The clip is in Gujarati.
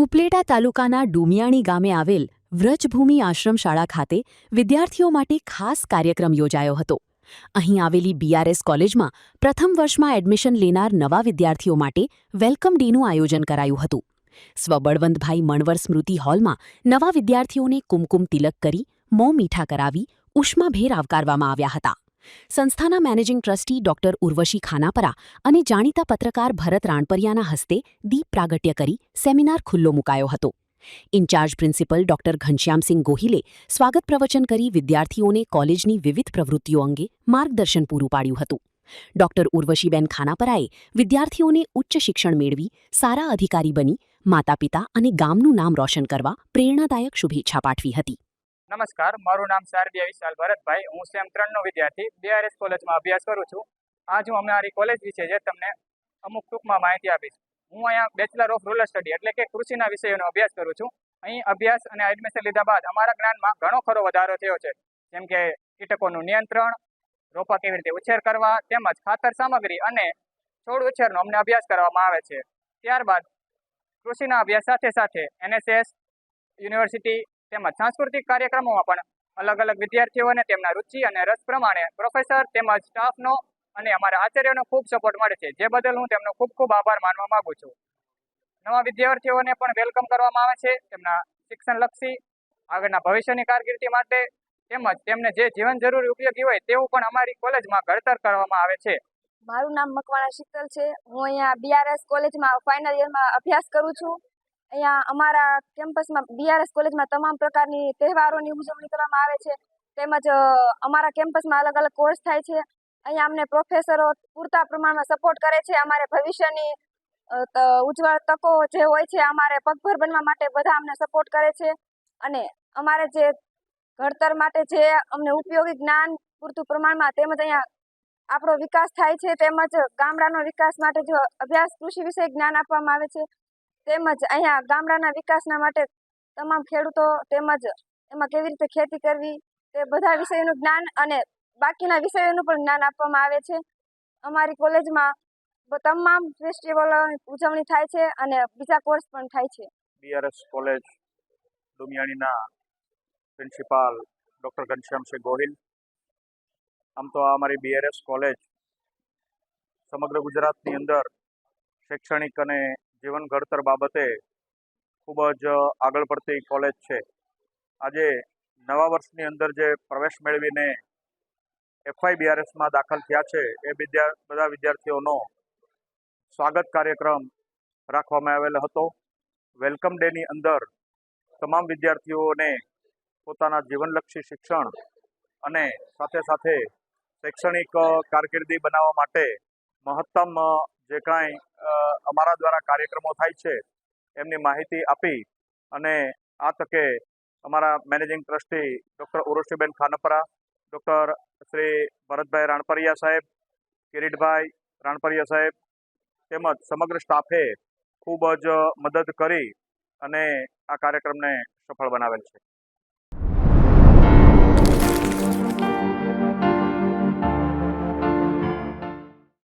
ઉપલેટા તાલુકાના ડુમિયાણી ગામે આવેલ વ્રજભૂમિ આશ્રમ શાળા ખાતે વિદ્યાર્થીઓ માટે ખાસ કાર્યક્રમ યોજાયો હતો. અહીં આવેલી બીઆરએસ કોલેજમાં પ્રથમ વર્ષમાં એડમિશન લેનાર નવા વિદ્યાર્થીઓ માટે વેલકમ ડેનું આયોજન કરાયું હતું. સ્વબળવંતભાઈ મણવર સ્મૃતિ હોલમાં નવા વિદ્યાર્થીઓને કુમકુમ તિલક કરી મોં મીઠા કરાવી ઉષ્માભેર આવકારવામાં આવ્યા હતા. સંસ્થાના મેનેજિંગ ટ્રસ્ટી ડોક્ટર ઉર્વશી ખાનાપરા અને જાણીતા પત્રકાર ભરત રાણપરિયાના હસ્તે દીપ પ્રાગટ્ય કરી સેમિનાર ખુલ્લો મુકાયો હતો. ઇન્ચાર્જ પ્રિન્સિપલ ડોક્ટર ઘનશ્યામસિંહ ગોહિલે સ્વાગત પ્રવચન કરી વિદ્યાર્થીઓને કોલેજની વિવિધ પ્રવૃત્તિઓ અંગે માર્ગદર્શન પૂરું પાડ્યું હતું. ડોક્ટર ઉર્વશીબેન ખાનાપરાએ વિદ્યાર્થીઓને ઉચ્ચ શિક્ષણ મેળવી સારા અધિકારી બની માતાપિતા અને ગામનું નામ રોશન કરવા પ્રેરણાદાયક શુભેચ્છા પાઠવી હતી. નમસ્કાર, મારું નામ સારબિયા વિશાલ ભરતભાઈ. હું સેમ 3 નો વિદ્યાર્થી બીઆરએસ કોલેજમાં અભ્યાસ કરું છું. આજ હું અમારી કોલેજ વિશે જે તમને અમુક ટૂંકમાં માહિતી આપીશ. હું અહીંયા બેચલર ઓફ રૂરલ સ્ટડી એટલે કે કૃષિના વિષયોનો અભ્યાસ કરું છું. અહીં અભ્યાસ અને એડમિશન લીધા બાદ અમારા જ્ઞાનમાં ઘણો ખરો વધારો થયો છે. જેમ કે કીટકોનું નિયંત્રણ, રોપા કેવી રીતે ઉછેર કરવા, તેમજ ખાતર સામગ્રી અને છોડ ઉછેરનો અમને અભ્યાસ કરવામાં આવે છે. ત્યારબાદ કૃષિના અભ્યાસ સાથે સાથે એનએસએસ, યુનિવર્સિટી તેમજ સાંસ્કૃતિક કાર્યક્રમોમાં પણ અલગ અલગ વિદ્યાર્થીઓને તેમના રુચિ અને રસ પ્રમાણે પ્રોફેસર તેમજ સ્ટાફનો અને અમારા આચાર્યોનો ખૂબ સપોર્ટ મળે છે, જે બદલ હું તેમનો ખૂબ ખૂબ આભાર માનવા માંગુ છું. નવા વિદ્યાર્થીઓને પણ વેલકમ કરવામાં આવે છે તેમના શિક્ષણલક્ષી આગળના ભવિષ્યની કારકિર્દી માટે, તેમજ તેમને જે જીવન જરૂરી ઉપયોગી હોય તેવું પણ અમારી કોલેજમાં ઘડતર કરવામાં આવે છે. મારું નામ મકવાણા શીતલ છે. હું અહીંયા બીઆરએસ કોલેજમાં ફાઇનલ યરમાં અભ્યાસ કરું છું. અહીંયા અમારા કેમ્પસમાં બીઆરએસ કોલેજમાં તમામ પ્રકારની તહેવારોની ઉજવણી કરવામાં આવે છે. તેમજ અમારા કેમ્પસમાં અલગ અલગ કોર્સ થાય છે. અહીંયા અમને પ્રોફેસરો પૂરતા પ્રમાણમાં સપોર્ટ કરે છે. અમારે ભવિષ્યની ઉજ્જવળ તકો જે હોય છે અમારે પગભર બનવા માટે બધા અમને સપોર્ટ કરે છે. અને અમારે જે ઘડતર માટે જે અમને ઉપયોગી જ્ઞાન પૂરતું પ્રમાણમાં તેમજ અહીંયા આપણો વિકાસ થાય છે, તેમજ ગામડાનો વિકાસ માટે જો અભ્યાસ કૃષિ વિશે જ્ઞાન આપવામાં આવે છે. તેમજ અહીંયા ગામડાના વિકાસના માટે તમામ ખેડૂતો તેમજ એમાં કેવી રીતે ખેતી કરવી તે બધા વિષયોનું જ્ઞાન અને બાકીના વિષયોનું પણ જ્ઞાન આપવામાં આવે છે. અમારી કોલેજમાં તમામ ફેસ્ટિવલોની ઉજવણી થાય છે અને બીજા કોર્સ પણ થાય છે. બીઆરએસ કોલેજ ડુમિયાણીના પ્રિન્સિપાલ ડૉક્ટર ઘનશ્યામસિંહ ગોહિલ. આમ તો આ અમારી બીઆરએસ કોલેજ સમગ્ર ગુજરાતની અંદર શૈક્ષણિક અને જીવન ઘડતર બાબતે ખૂબ જ આગળ પડતી કોલેજ છે. આજે નવા વર્ષની અંદર જે પ્રવેશ મેળવીને એફવાય બીઆરએસમાં દાખલ થયા છે એ બધા વિદ્યાર્થીઓનો સ્વાગત કાર્યક્રમ રાખવામાં આવેલો હતો. વેલકમ ડેની અંદર તમામ વિદ્યાર્થીઓને પોતાના જીવનલક્ષી શિક્ષણ અને સાથે સાથે શૈક્ષણિક કારકિર્દી બનાવવા માટે મહત્તમ જે કાંઈ અમારા દ્વારા કાર્યક્રમો થાય છે એમની માહિતી આપી અને આ તકે અમારા મેનેજિંગ ટ્રસ્ટી ડૉક્ટર ઉર્વશીબેન ખાનાપરા, ડૉક્ટર શ્રી ભરતભાઈ રાણપરિયા સાહેબ, કિરીટભાઈ રાણપરિયા સાહેબ તેમજ સમગ્ર સ્ટાફે ખૂબ જ મદદ કરી અને આ કાર્યક્રમને સફળ બનાવેલ છે.